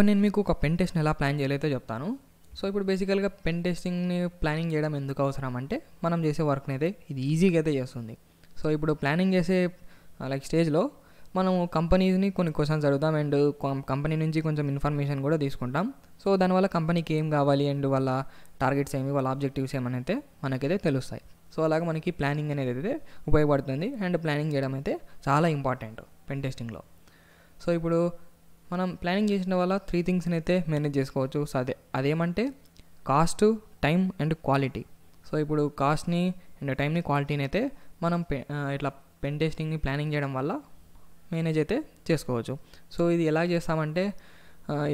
ఇప్పుడు నేను మీకు ఒక పెన్ టెస్ట్ని ఎలా ప్లాన్ చేయాలైతే చెప్తాను. సో ఇప్పుడు బేసికల్గా పెన్ టెస్టింగ్ని ప్లానింగ్ చేయడం ఎందుకు అవసరం అంటే మనం చేసే వర్క్ని అయితే ఇది ఈజీగా అయితే చేస్తుంది. సో ఇప్పుడు ప్లానింగ్ చేసే స్టేజ్లో మనం కంపెనీస్ని కొన్ని క్వశ్చన్స్ అడుగుతాం అండ్ కంపెనీ నుంచి కొంచెం ఇన్ఫర్మేషన్ కూడా తీసుకుంటాం. సో దానివల్ల కంపెనీకి ఏం కావాలి అండ్ వాళ్ళ టార్గెట్స్ ఏమి, వాళ్ళ ఆబ్జెక్టివ్స్ ఏమనైతే మనకైతే తెలుస్తాయి. సో అలాగే మనకి ప్లానింగ్ అనేది అయితే ఉపయోగపడుతుంది అండ్ ప్లానింగ్ చేయడం అయితే చాలా ఇంపార్టెంట్ పెన్ టెస్టింగ్లో. సో ఇప్పుడు మనం ప్లానింగ్ చేసిన వల్ల 3 థింగ్స్ని అయితే మేనేజ్ చేసుకోవచ్చు. సో అదేమంటే cost, time and quality. So ఇప్పుడు కాస్ట్ని అండ్ టైంని, క్వాలిటీని అయితే మనం ఇట్లా పెన్ టెస్టింగ్ని ప్లానింగ్ చేయడం వల్ల మేనేజ్ అయితే చేసుకోవచ్చు. సో ఇది ఎలా చేస్తామంటే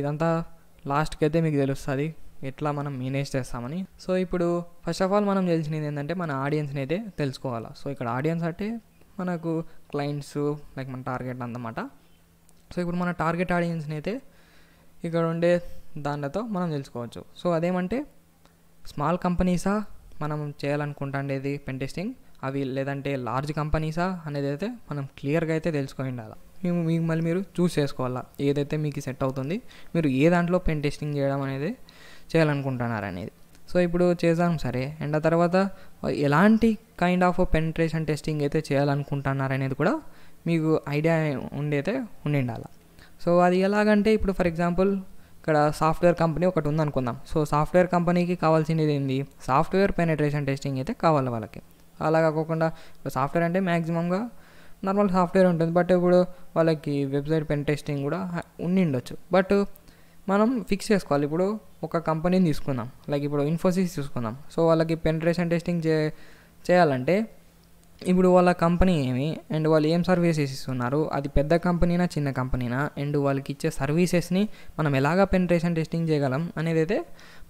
ఇదంతా లాస్ట్కి అయితే మీకు తెలుస్తుంది ఎట్లా మనం మేనేజ్ చేస్తామని. సో ఇప్పుడు ఫస్ట్ ఆఫ్ ఆల్ మనం తెలిసినది ఏంటంటే మన ఆడియన్స్ని అయితే తెలుసుకోవాలి. సో ఇక్కడ ఆడియన్స్ అంటే మనకు క్లయింట్స్ మన టార్గెట్ అన్నమాట. సో ఇప్పుడు మన టార్గెట్ ఆడియన్స్ని అయితే ఇక్కడ ఉండే దానితో మనం తెలుసుకోవచ్చు. సో అదేమంటే స్మాల్ కంపెనీసా మనం చేయాలనుకుంటాండేది పెన్ టెస్టింగ్, అవి లేదంటే లార్జ్ కంపెనీసా అనేది అయితే మనం క్లియర్గా అయితే తెలుసుకొని ఉండాలి. మళ్ళీ మీరు చూస్ చేసుకోవాలా ఏదైతే మీకు సెట్ అవుతుంది, మీరు ఏ దాంట్లో పెన్ టెస్టింగ్ చేయడం అనేది చేయాలనుకుంటున్నారు అనేది. సో ఇప్పుడు చేద్దాం సరే, అండ్ ఆ తర్వాత ఎలాంటి కైండ్ ఆఫ్ పెనిట్రేషన్ టెస్టింగ్ అయితే చేయాలనుకుంటున్నారు అనేది కూడా మీకు ఐడియా ఉండైతే ఉండాలి. సో అది ఎలాగంటే ఇప్పుడు ఫర్ ఎగ్జాంపుల్ ఇక్కడ సాఫ్ట్వేర్ కంపెనీ ఒకటి ఉందనుకుందాం. సో సాఫ్ట్వేర్ కంపెనీకి కావాల్సింది ఏంది, సాఫ్ట్వేర్ పెనిట్రేషన్ టెస్టింగ్ అయితే కావాలి వాళ్ళకి. అలా కాకుండా సాఫ్ట్వేర్ అంటే మ్యాక్సిమంగా నార్మల్ సాఫ్ట్వేర్ ఉంటుంది, బట్ ఇప్పుడు వాళ్ళకి వెబ్సైట్ పెన్ టెస్టింగ్ కూడా ఉండొచ్చు. బట్ మనం ఫిక్స్ చేసుకోవాలి. ఇప్పుడు ఒక కంపెనీని తీసుకుందాం, ఇప్పుడు ఇన్ఫోసిస్ తీసుకుందాం. సో వాళ్ళకి పెనిట్రేషన్ టెస్టింగ్ చేయాలంటే ఇప్పుడు వాళ్ళ కంపెనీ ఏమి అండ్ వాళ్ళు ఏం సర్వీసెస్ ఇస్తున్నారు, అది పెద్ద కంపెనీనా చిన్న కంపెనీనా, అండ్ వాళ్ళకి ఇచ్చే సర్వీసెస్ని మనం ఎలాగా పెనిట్రేషన్ టెస్టింగ్ చేయగలం అనేది అయితే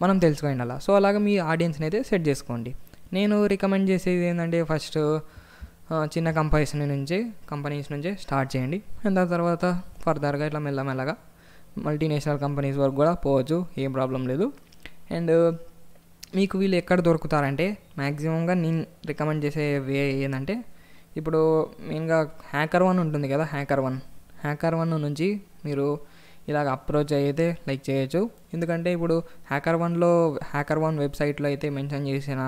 మనం తెలుసుకోండి అలా. సో అలాగా మీ ఆడియన్స్ని అయితే సెట్ చేసుకోండి. నేను రికమెండ్ చేసేది ఏంటంటే ఫస్ట్ చిన్న కంపెనీస్ నుంచి స్టార్ట్ చేయండి. అండ్ ఆ తర్వాత ఫర్దర్గా ఇట్లా మెల్లమెల్లగా మల్టీనేషనల్ కంపెనీస్ వరకు కూడా పోవచ్చు, ఏం ప్రాబ్లం లేదు. అండ్ మీకు వీళ్ళు ఎక్కడ దొరుకుతారంటే మ్యాక్సిమంగా నేను రికమెండ్ చేసే వే ఏంటంటే ఇప్పుడు మెయిన్గా HackerOne ఉంటుంది కదా, హ్యాకర్ వన్ నుంచి మీరు ఇలాగ అప్రోచ్ అయితే చేయొచ్చు. ఎందుకంటే ఇప్పుడు హ్యాకర్ వన్ వెబ్సైట్లో అయితే మెన్షన్ చేసిన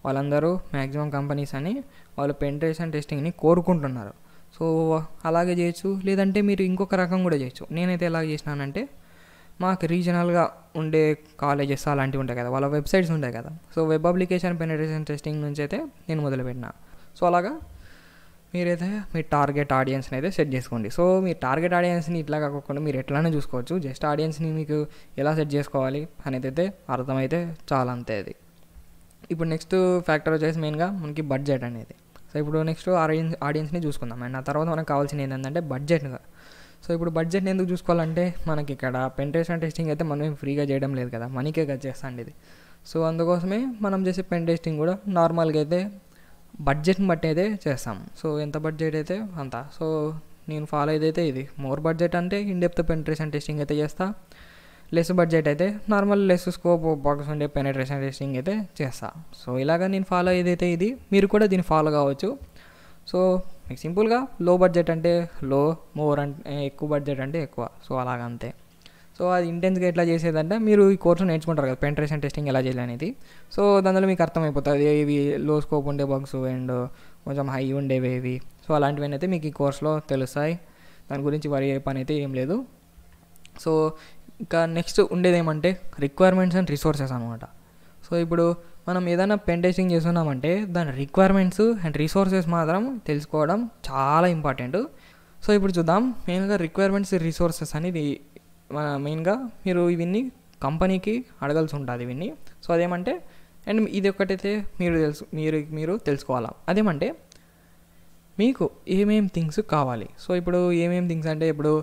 వాళ్ళందరూ మ్యాక్సిమం కంపెనీస్ అని వాళ్ళు పెనిట్రేషన్ టెస్టింగ్ని కోరుకుంటున్నారు. సో అలాగే చేయొచ్చు, లేదంటే మీరు ఇంకొక రకం కూడా చేయొచ్చు. నేనైతే ఎలా చేసినానంటే మాకు రీజనల్గా ఉండే కాలేజెస్ అలాంటివి ఉంటాయి కదా, వాళ్ళ వెబ్సైట్స్ ఉంటాయి కదా. So web application penetration testing నుంచి అయితే నేను మొదలుపెట్టిన. సో అలాగా మీరైతే మీ టార్గెట్ ఆడియన్స్ని అయితే సెట్ చేసుకోండి. సో మీ టార్గెట్ ఆడియన్స్ని ఇట్లా కాకుండా మీరు ఎట్లానే చూసుకోవచ్చు. జస్ట్ ఆడియన్స్ని మీకు ఎలా సెట్ చేసుకోవాలి అనేది అయితే అర్థమైతే చాలా అంతే. అది ఇప్పుడు నెక్స్ట్ ఫ్యాక్టర్ వచ్చేసి మెయిన్గా మనకి బడ్జెట్ అనేది. సో ఇప్పుడు నెక్స్ట్ ఆడియన్స్ని చూసుకుందాం. అండ్ ఆ తర్వాత మనకు కావాల్సింది ఏంటంటే బడ్జెట్గా. సో ఇప్పుడు బడ్జెట్ని ఎందుకు చూసుకోవాలంటే మనకి ఇక్కడ పెనిట్రేషన్ టెస్టింగ్ అయితే మనం ఫ్రీగా చేయడం లేదు కదా, మనీకే కదా చేస్తాండి ఇది. సో అందుకోసమే మనం చేసే పెన్ టెస్టింగ్ కూడా నార్మల్గా అయితే బడ్జెట్ని బట్టి అయితే చేస్తాం. సో ఎంత బడ్జెట్ అయితే అంత. సో నేను ఫాలో అయితే ఇది మోర్ బడ్జెట్ అంటే ఇన్డెప్త్ పెనిట్రేషన్ టెస్టింగ్ అయితే చేస్తా, లెస్ బడ్జెట్ అయితే నార్మల్ లెస్ స్కోప్ బాక్స్ ఉండే పెనిట్రేషన్ టెస్టింగ్ అయితే చేస్తా. సో ఇలాగా నేను ఫాలో ఏదైతే ఇది మీరు కూడా దీన్ని ఫాలో కావచ్చు. సో మీకు సింపుల్గా లో బడ్జెట్ అంటే లో, మోర్ అంటే ఎక్కువ బడ్జెట్ అంటే ఎక్కువ. సో అలాగంతే. సో అది ఇంటెన్స్గా ఎట్లా చేసేదంటే మీరు ఈ కోర్సు నేర్చుకుంటారు కదా పెనిట్రేషన్ టెస్టింగ్ ఎలా చేయాలి అనేది. సో దానిలో మీకు అర్థమైపోతుంది ఇవి లో స్కోప్ ఉండే బగ్స్ అండ్ కొంచెం హై ఉండేవి ఇవి. సో అలాంటివి అయితే మీకు ఈ కోర్సులో తెలుస్తాయి. దాని గురించి వరి అయ్యే పని అయితే ఏం లేదు. సో ఇంకా నెక్స్ట్ ఉండేది ఏమంటే రిక్వైర్మెంట్స్ అండ్ రిసోర్సెస్ అనమాట. సో ఇప్పుడు మనం ఏదైనా పెన్ టెస్టింగ్ చేస్తున్నామంటే దాని రిక్వైర్మెంట్స్ అండ్ రిసోర్సెస్ మాత్రం తెలుసుకోవడం చాలా ఇంపార్టెంట్. సో ఇప్పుడు చూద్దాం. మెయిన్గా రిక్వైర్మెంట్స్, రిసోర్సెస్ అనేది మెయిన్గా మీరు ఇవన్నీ కంపెనీకి అడగాల్సి ఉంటుంది ఇవన్నీ. సో అదేమంటే అండ్ ఇది ఒకటైతే మీరు తెలుసుకోవాలా. అదేమంటే మీకు ఏమేం థింగ్స్ కావాలి. సో ఇప్పుడు ఏమేం థింగ్స్ అంటే ఇప్పుడు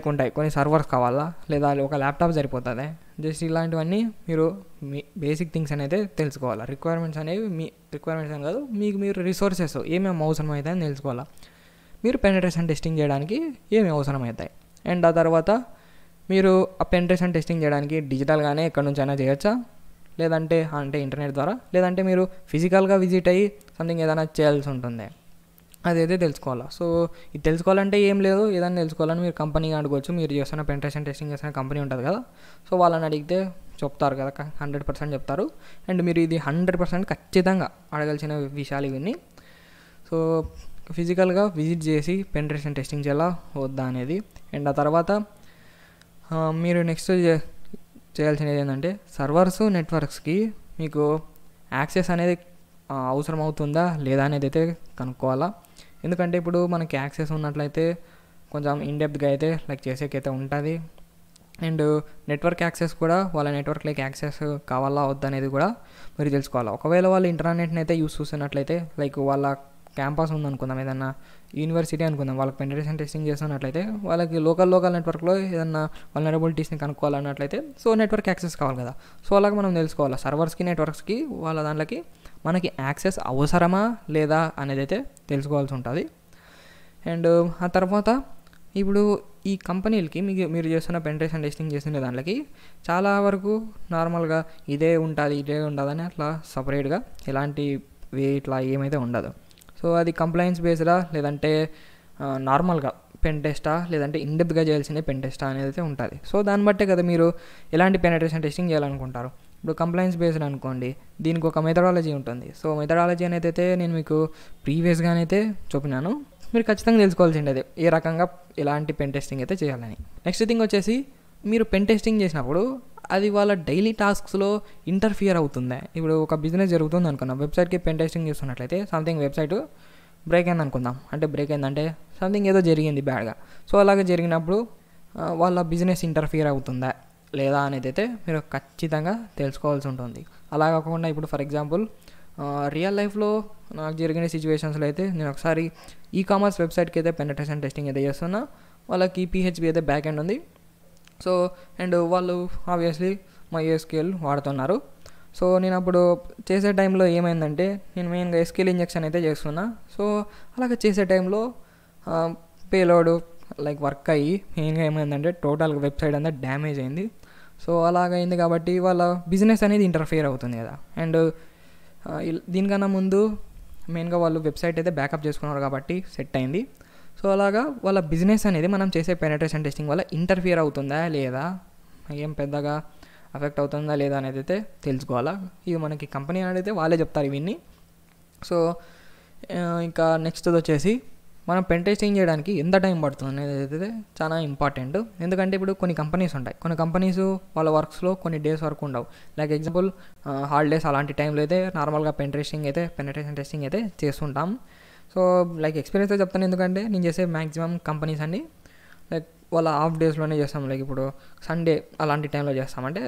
ఉంటాయి కొన్ని సర్వర్స్ కావాలా, లేదా ఒక ల్యాప్టాప్ సరిపోతుంది. జస్ట్ ఇలాంటివన్నీ మీరు మీ బేసిక్ థింగ్స్ అనేది తెలుసుకోవాలా. రిక్వైర్మెంట్స్ అనేవి మీ రిక్వైర్మెంట్స్ అని కాదు, మీరు రిసోర్సెస్ ఏమేమి అవసరం అవుతాయి అని తెలుసుకోవాలా. మీరు పెనిట్రేషన్ టెస్టింగ్ చేయడానికి ఏమేమి అవసరం అవుతాయి. అండ్ ఆ తర్వాత మీరు ఆ పెనిట్రేషన్ టెస్టింగ్ చేయడానికి డిజిటల్గానే ఎక్కడి నుంచైనా చేయొచ్చా, లేదంటే ఇంటర్నెట్ ద్వారా, లేదంటే మీరు ఫిజికల్గా విజిట్ అయ్యి సంథింగ్ ఏదైనా చేయాల్సి ఉంటుంది. అదైతే తెలుసుకోవాలా. సో ఇది తెలుసుకోవాలంటే ఏం లేదు, ఏదైనా తెలుసుకోవాలని మీరు కంపెనీకి అడగవచ్చు. మీరు చేస్తున్న పెనిట్రేషన్ టెస్టింగ్ చేస్తున్న కంపెనీ ఉంటుంది కదా, సో వాళ్ళని అడిగితే చెప్తారు కదా, 100% చెప్తారు. అండ్ మీరు ఇది 100% ఖచ్చితంగా అడగాల్సిన విషయాలు ఇవన్నీ. సో ఫిజికల్గా విజిట్ చేసి పెనిట్రేషన్ టెస్టింగ్ చేయాలా వద్దా అనేది. అండ్ ఆ తర్వాత మీరు నెక్స్ట్ చేయాల్సినది ఏంటంటే సర్వర్స్ నెట్వర్క్స్కి మీకు యాక్సెస్ అనేది అవసరం అవుతుందా లేదా అనేది అయితే కనుక్కోవాలా. ఎందుకంటే ఇప్పుడు మనకి యాక్సెస్ ఉన్నట్లయితే కొంచెం ఇన్డెప్త్గా అయితే లైక్ చేసేకైతే ఉంటుంది. అండ్ నెట్వర్క్ యాక్సెస్ కూడా వాళ్ళ నెట్వర్క్లోకి యాక్సెస్ కావాలా వద్దా అనేది కూడా మీరు తెలుసుకోవాలా. ఒకవేళ వాళ్ళు ఇంటర్నెట్ని అయితే యూస్ చేస్తున్నట్లయితే లైక్ వాళ్ళ క్యాంపస్ ఉందనుకుందాం, ఏదన్నా యూనివర్సిటీ అనుకుందాం, వాళ్ళకి పెనిట్రేషన్ టెస్టింగ్ చేస్తున్నట్లయితే వాళ్ళకి లోకల్ నెట్వర్క్లో ఏదన్నా వల్నరబిలిటీస్ని కనుక్కోవాలన్నట్లయితే సో నెట్వర్క్ యాక్సెస్ కావాలి కదా. సో అలాగే మనం తెలుసుకోవాలి సర్వర్స్కి నెట్వర్క్స్కి వాళ్ళ దాంట్లోకి మనకి యాక్సెస్ అవసరమా లేదా అనేది అయితే తెలుసుకోవాల్సి ఉంటుంది. అండ్ ఆ తర్వాత ఇప్పుడు ఈ కంపెనీలకి మీరు చేస్తున్న పెనిట్రేషన్ టెస్టింగ్ చేస్తున్న దాంట్లోకి చాలా వరకు నార్మల్గా ఇదే ఉంటుందని అట్లా సపరేట్గా ఎలాంటి ఇట్లా ఏమైతే ఉండదు. సో అది కంప్లైన్స్ బేస్డా లేదంటే నార్మల్గా పెన్ టెస్టా లేదంటే ఇన్డెప్త్గా చేయాల్సిన పెన్ టెస్టా అనేది అయితే ఉంటుంది. సో దాన్ని బట్టే కదా మీరు ఎలాంటి పెనిట్రేషన్ టెస్టింగ్ చేయాలనుకుంటారు. ఇప్పుడు కంప్లైన్స్ బేస్డ్ అనుకోండి, దీనికి ఒక మెథడాలజీ ఉంటుంది. సో మెథడాలజీ అనేది అయితే నేను మీకు ప్రీవియస్గానైతే చెప్పినాను, మీరు ఖచ్చితంగా తెలుసుకోవాల్సిండేది ఏ రకంగా ఎలాంటి పెన్ టెస్టింగ్ అయితే చేయాలని. నెక్స్ట్ థింగ్ వచ్చేసి మీరు పెన్ టెస్టింగ్ చేసినప్పుడు అది వాళ్ళ డైలీ టాస్క్స్లో ఇంటర్ఫియర్ అవుతుందా. ఇప్పుడు ఒక బిజినెస్ జరుగుతుంది అనుకున్నాం, వెబ్సైట్కి పెన్ టెస్టింగ్ చేస్తున్నట్లయితే సంథింగ్ వెబ్సైట్ బ్రేక్ అయింది అనుకుందాం, అంటే బ్రేక్ అయిందంటే సంథింగ్ ఏదో జరిగింది బ్యాడ్గా. సో అలాగే జరిగినప్పుడు వాళ్ళ బిజినెస్ ఇంటర్ఫియర్ అవుతుందా లేదా అనేది అయితే మీరు ఖచ్చితంగా తెలుసుకోవాల్సి ఉంటుంది. అలా కాకుండా ఇప్పుడు ఫర్ ఎగ్జాంపుల్ రియల్ లైఫ్లో నాకు జరిగిన సిచ్యువేషన్స్లో అయితే నేను ఒకసారి ఈకామర్స్ వెబ్సైట్కి అయితే పెనిట్రేషన్ టెస్టింగ్ అయితే చేస్తున్నా, వాళ్ళకి PHP అయితే బ్యాక్ ఎండ్ ఉంది. సో అండ్ వాళ్ళు ఆబ్వియస్లీ MySQL వాడుతున్నారు. సో నేను అప్పుడు చేసే టైంలో ఏమైందంటే నేను మెయిన్గా SQL ఇంజెక్షన్ అయితే చేస్తున్నా. సో అలాగే చేసే టైంలో పేలోడ్ లైక్ వర్క్ అయ్యి మెయిన్గా ఏమైందంటే టోటల్ వెబ్సైట్ అంతా డ్యామేజ్ అయింది. సో అలాగైంది కాబట్టి వాళ్ళ బిజినెస్ అనేది ఇంటర్ఫియర్ అవుతుంది కదా. అండ్ దీనికన్నా ముందు మెయిన్గా వాళ్ళు వెబ్సైట్ అయితే బ్యాకప్ చేసుకున్నారు కాబట్టి సెట్ అయింది. సో అలాగా వాళ్ళ బిజినెస్ అనేది మనం చేసే పెనిట్రేషన్ టెస్టింగ్ వల్ల ఇంటర్ఫియర్ అవుతుందా లేదా, ఏం పెద్దగా అఫెక్ట్ అవుతుందా లేదా అనేది అయితే తెలుసుకోవాలా. ఇది మనకి కంపెనీ అనేది అయితే వాళ్ళే చెప్తారు ఇవన్నీ. సో ఇంకా నెక్స్ట్ వచ్చేసి మనం పెన్ టెస్టింగ్ చేయడానికి ఎంత టైం పడుతుంది అనేది అయితే చాలా ఇంపార్టెంట్. ఎందుకంటే ఇప్పుడు కొన్ని కంపెనీస్ ఉంటాయి, కొన్ని కంపెనీస్ వాళ్ళ వర్క్స్లో కొన్ని డేస్ వరకు ఉండవు. లైక్ ఎగ్జాంపుల్ హాలిడేస్ అలాంటి టైంలో అయితే నార్మల్గా పెనిట్రేషన్ టెస్టింగ్ అయితే చేస్తుంటాం. సో లైక్ ఎక్స్పీరియన్స్తో చెప్తాను, ఎందుకంటే నేను చేసే మ్యాక్సిమం కంపెనీస్ అన్నీ లైక్ వాళ్ళ హాఫ్ డేస్లోనే చేస్తాం. లైక్ ఇప్పుడు సండే అలాంటి టైంలో చేస్తామంటే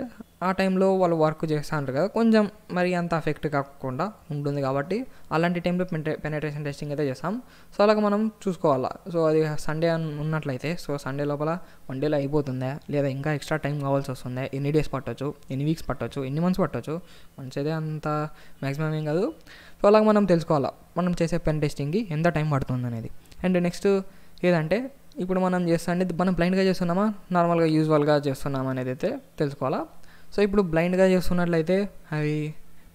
ఆ టైంలో వాళ్ళు వర్క్ చేస్తూ ఉంటారు కదా, కొంచెం మరి అంత ఎఫెక్ట్ కాకుండా ఉంటుంది కాబట్టి అలాంటి టైంలో పెనిట్రేషన్ టెస్టింగ్ అయితే చేస్తాం. సో అలాగ మనం చూసుకోవాలా. సో అది సండే ఉన్నట్లయితే సో సండే లోపల 1 డేలో అయిపోతుందా లేదా ఇంకా ఎక్స్ట్రా టైం కావాల్సి వస్తుందా, ఎన్ని డేస్ పట్టవచ్చు, ఎన్ని వీక్స్ పట్టవచ్చు, ఎన్ని మంత్స్ పట్టవచ్చు, మంచిదే అంత మ్యాక్సిమం ఏం కాదు. సో అలాగ మనం తెలుసుకోవాలా మనం చేసే పెన్ టెస్టింగ్కి ఎంత టైం పడుతుంది అనేది. అండ్ నెక్స్ట్ ఏదంటే ఇప్పుడు మనం మనం బ్లైండ్గా చేస్తున్నామా నార్మల్గా యూజువల్గా చేస్తున్నామా అనేది అయితే తెలుసుకోవాలా. సో ఇప్పుడు బ్లైండ్గా చేస్తున్నట్లయితే అవి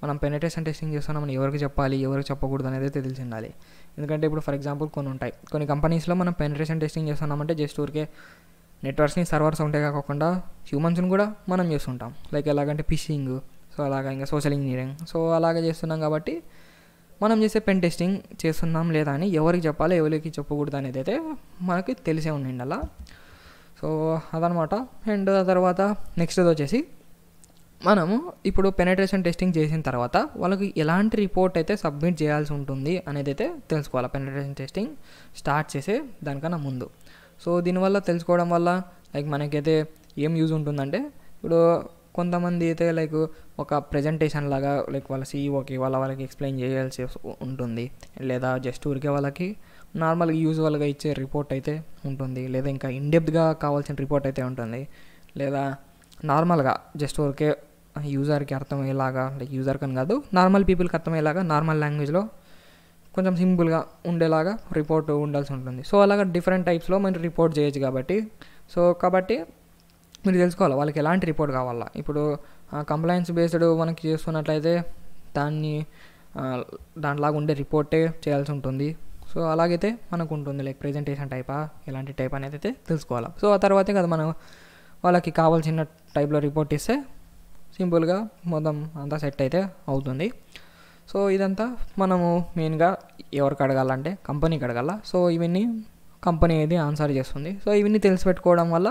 మనం పెనిట్రేషన్ టెస్టింగ్ చేస్తున్నామని ఎవరికి చెప్పాలి ఎవరికి చెప్పకూడదు అనేది అయితే తెలిసి ఉండాలి. ఎందుకంటే ఇప్పుడు ఫర్ ఎగ్జాంపుల్ కొన్ని ఉంటాయి, కొన్ని కంపెనీస్లో మనం పెనిట్రేషన్ టెస్టింగ్ చేస్తున్నామంటే జస్ట్ ఊరికే నెట్వర్క్స్ని సర్వర్స్ ఉంటాయి కాకుండా హ్యూమన్స్ని కూడా మనం చేస్తుంటాం. లైక్ ఎలాగంటే ఫిషింగ్, సో అలాగా ఇంకా సోషల్ ఇంజనీరింగ్, సో అలాగే చేస్తున్నాం కాబట్టి మనం చేసే పెన్ టెస్టింగ్ చేస్తున్నాం లేదా అని ఎవరికి చెప్పాలి ఎవరికి చెప్పకూడదు అనేది అయితే మనకి తెలిసే ఉండండి అలా. సో అదనమాట. అండ్ ఆ తర్వాత నెక్స్ట్ వచ్చేసి మనము ఇప్పుడు పెనిట్రేషన్ టెస్టింగ్ చేసిన తర్వాత వాళ్ళకి ఎలాంటి రిపోర్ట్ అయితే సబ్మిట్ చేయాల్సి ఉంటుంది అనేది అయితే తెలుసుకోవాలి పెనిట్రేషన్ టెస్టింగ్ స్టార్ట్ చేసే దానికన్నా ముందు. సో దీనివల్ల తెలుసుకోవడం వల్ల లైక్ మనకైతే ఏం యూజ్ ఉంటుందంటే ఇప్పుడు కొంతమంది అయితే లైక్ ఒక ప్రెజెంటేషన్ లాగా లైక్ వాళ్ళ సీఈఓకి వాళ్ళకి ఎక్స్ప్లెయిన్ చేయాల్సి ఉంటుంది, లేదా జస్ట్ ఊరికే వాళ్ళకి నార్మల్గా యూజువల్గా ఇచ్చే రిపోర్ట్ అయితే ఉంటుంది, లేదా ఇంకా ఇన్డెప్త్గా కావాల్సిన రిపోర్ట్ అయితే ఉంటుంది, లేదా నార్మల్గా జస్ట్ ఊరికే యూజర్కి అర్థమయ్యేలాగా లైక్ యూజర్ కని కాదు నార్మల్ పీపుల్కి అర్థమయ్యేలాగా నార్మల్ లాంగ్వేజ్లో కొంచెం సింపుల్గా ఉండేలాగా రిపోర్ట్ ఉండాల్సి ఉంటుంది. సో అలాగా డిఫరెంట్ టైప్స్లో మనం రిపోర్ట్ చేయొచ్చు కాబట్టి మీరు తెలుసుకోవాలి వాళ్ళకి ఎలాంటి రిపోర్ట్ కావాలా. ఇప్పుడు కంప్లైన్స్ బేస్డ్ మనకి చేస్తున్నట్లయితే దాంట్లాగా ఉండే రిపోర్టే చేయాల్సి ఉంటుంది. సో అలాగైతే మనకు ఉంటుంది లైక్ ప్రెజెంటేషన్ టైపా ఎలాంటి టైప్ అనేది అయితే తెలుసుకోవాలి. సో ఆ తర్వాతే కదా మనం వాళ్ళకి కావాల్సిన టైప్లో రిపోర్ట్ ఇస్తే సింపుల్గా మొత్తం అంతా సెట్ అయితే అవుతుంది. సో ఇదంతా మనము మెయిన్గా ఎవరికి అడగాలంటే కంపెనీకి అడగాల. సో ఇవన్నీ కంపెనీ అయితే ఆన్సర్ చేస్తుంది. సో ఇవన్నీ తెలిసి పెట్టుకోవడం వల్ల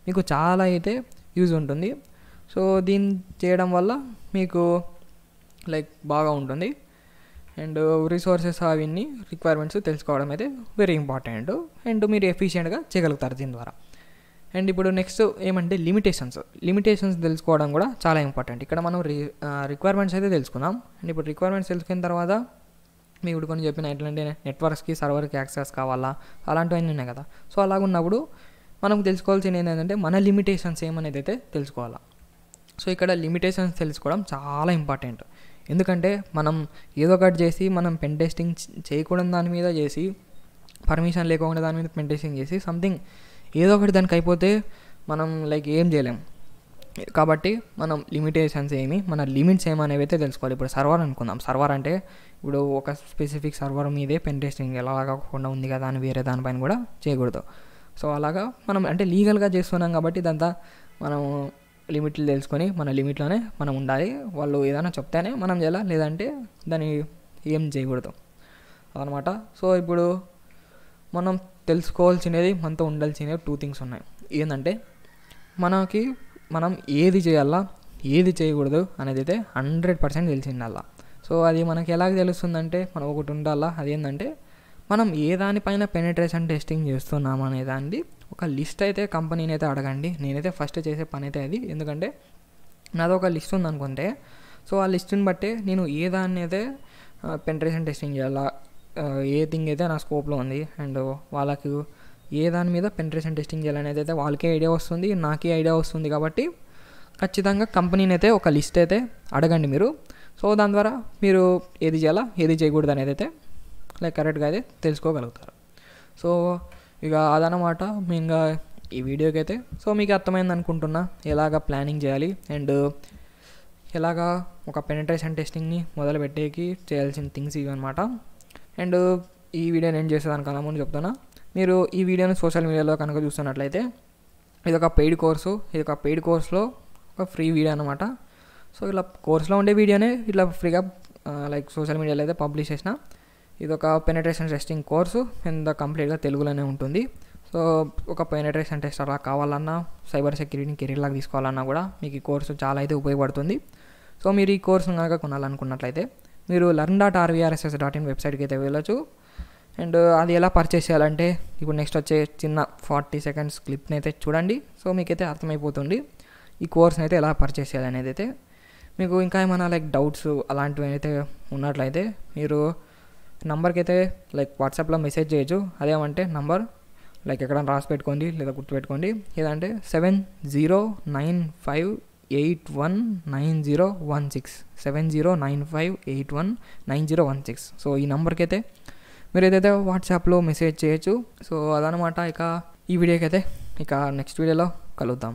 మీకు చాలా అయితే యూజ్ ఉంటుంది. సో దీన్ని చేయడం వల్ల మీకు లైక్ బాగా ఉంటుంది. అండ్ రిసోర్సెస్ అవన్నీ రిక్వైర్మెంట్స్ తెలుసుకోవడం అయితే వెరీ ఇంపార్టెంట్. అండ్ మీరు ఎఫిషియెంట్గా చేయగలుగుతారు దీని ద్వారా. అండ్ ఇప్పుడు నెక్స్ట్ ఏమంటే లిమిటేషన్స్ తెలుసుకోవడం కూడా చాలా ఇంపార్టెంట్. ఇక్కడ మనం రిక్వైర్మెంట్స్ అయితే తెలుసుకుందాం. అండ్ ఇప్పుడు రిక్వైర్మెంట్స్ తెలుసుకున్న తర్వాత మీకు ఇప్పుడు కొన్ని చెప్పిన ఎట్లాంటి నెట్వర్క్స్కి సర్వర్కి యాక్సెస్ కావాలా అలాంటివన్నీ ఉన్నాయి కదా. సో అలాగున్నప్పుడు మనం తెలుసుకోవాల్సింది ఏంటంటే మన లిమిటేషన్స్ ఏమనేది అయితే తెలుసుకోవాలా. సో ఇక్కడ లిమిటేషన్స్ తెలుసుకోవడం చాలా ఇంపార్టెంట్. ఎందుకంటే మనం ఏదో ఒకటి చేసి మనం పెన్ టెస్టింగ్ చేయకూడని దాని మీద చేసి పర్మిషన్ లేకుండా దాని మీద పెన్ టెస్టింగ్ చేసి సంథింగ్ ఏదో ఒకటి దానికి అయిపోతే మనం లైక్ ఏం చేయలేం. కాబట్టి మనం లిమిటేషన్స్ ఏమి మన లిమిట్స్ ఏమనేవి అయితే తెలుసుకోవాలి. ఇప్పుడు సర్వర్ అనుకుందాం. సర్వర్ అంటే ఇప్పుడు ఒక స్పెసిఫిక్ సర్వర్ మీదే పెన్ టెస్టింగ్ ఎలా కాకుండా ఉంది కదా అని వేరే దానిపైన కూడా చేయకూడదు. సో అలాగా మనం అంటే లీగల్గా చేస్తున్నాం కాబట్టి ఇదంతా మనం లిమిట్లు తెలుసుకొని మన లిమిట్లోనే మనం ఉండాలి. వాళ్ళు ఏదైనా చెప్తేనే మనం చేయాలి, లేదంటే దాన్ని ఏం చేయకూడదు అన్నమాట. సో ఇప్పుడు మనం తెలుసుకోవాల్సినది మనతో ఉండాల్సినవి 2 థింగ్స్ ఉన్నాయి. ఏంటంటే మనం ఏది చేయాలా ఏది చేయకూడదు అనేది అయితే 100% తెలిసి ఉండాలా. సో అది మనకి ఎలాగ తెలుస్తుందంటే మనం ఒకటి ఉండాలా, అదేంటంటే మనం ఏ దానిపైన పెనిట్రేషన్ టెస్టింగ్ చేస్తున్నాం అనే దాన్ని ఒక లిస్ట్ అయితే కంపెనీని అయితే అడగండి. నేనైతే ఫస్ట్ చేసే పని అయితే అది. ఎందుకంటే నాది ఒక లిస్ట్ ఉందనుకుంటే సో ఆ లిస్ట్ని బట్టే నేను ఏ దాన్ని అయితే పెనిట్రేషన్ టెస్టింగ్ చేయాలా, ఏ థింగ్ అయితే నా స్కోప్లో ఉంది అండ్ వాళ్ళకి ఏ దాని మీద పెనిట్రేషన్ టెస్టింగ్ చేయాలనేది అయితే వాళ్ళకే ఐడియా వస్తుంది, నాకే ఐడియా వస్తుంది. కాబట్టి ఖచ్చితంగా కంపెనీని అయితే ఒక లిస్ట్ అయితే అడగండి మీరు. సో దాని ద్వారా మీరు ఏది చేయాలా ఏది చేయకూడదు అనేది అయితే లైక్ కరెక్ట్గా అయితే తెలుసుకోగలుగుతారు. సో ఇక అదనమాట మెయిన్గా ఈ వీడియోకి అయితే. సో మీకు అర్థమైంది అనుకుంటున్నా ఎలాగ ప్లానింగ్ చేయాలి అండ్ ఎలాగా ఒక పెనిట్రేషన్ టెస్టింగ్ని మొదలుపెట్టేకి చేయాల్సిన థింగ్స్ ఇవి అనమాట. అండ్ ఈ వీడియో నేను చేసేదానికన్నా ముందు చెప్తున్నా, మీరు ఈ వీడియోని సోషల్ మీడియాలో కనుక చూస్తున్నట్లయితే ఇది ఒక పెయిడ్ కోర్సులో ఒక ఫ్రీ వీడియో అనమాట. సో ఇలా కోర్సులో ఉండే వీడియోనే ఇట్లా ఫ్రీగా లైక్ సోషల్ మీడియాలో అయితే పబ్లిష్ చేసిన. ఇది ఒక పెనిట్రేషన్ టెస్టింగ్ కోర్సు అండ్ కంప్లీట్గా తెలుగులోనే ఉంటుంది. సో ఒక పెనిట్రేషన్ టెస్ట్ అలా కావాలన్నా సైబర్ సెక్యూరిటీని కెరీర్ లాగా తీసుకోవాలన్నా కూడా మీకు ఈ కోర్సు చాలా అయితే ఉపయోగపడుతుంది. సో మీరు ఈ కోర్సును కనుక కొనాలనుకున్నట్లయితే మీరు learn.rvrss.in వెబ్సైట్కి అయితే వెళ్ళచ్చు. అండ్ అది ఎలా పర్చేస్ చేయాలంటే ఇప్పుడు నెక్స్ట్ వచ్చే చిన్న 40 సెకండ్స్ క్లిప్ని అయితే చూడండి. సో మీకైతే అర్థమైపోతుంది ఈ కోర్స్ని అయితే ఎలా పర్చేస్ చేయాలనేది అయితే. మీకు ఇంకా ఏమైనా లైక్ డౌట్స్ అలాంటివి అయితే ఉన్నట్లయితే మీరు నంబర్కి అయితే లైక్ వాట్సాప్లో మెసేజ్ చేయొచ్చు. అదేమంటే నంబర్ లైక్ ఎక్కడైనా రాసి పెట్టుకోండి లేదా గుర్తుపెట్టుకోండి. ఏదంటే 7095819016 7095819016. సో ఈ నెంబర్కి అయితే మీరు ఏదైతే వాట్సాప్లో మెసేజ్ చేయొచ్చు. సో అదనమాట. ఇక ఈ వీడియోకి అయితే ఇక నెక్స్ట్ వీడియోలో కలుద్దాం.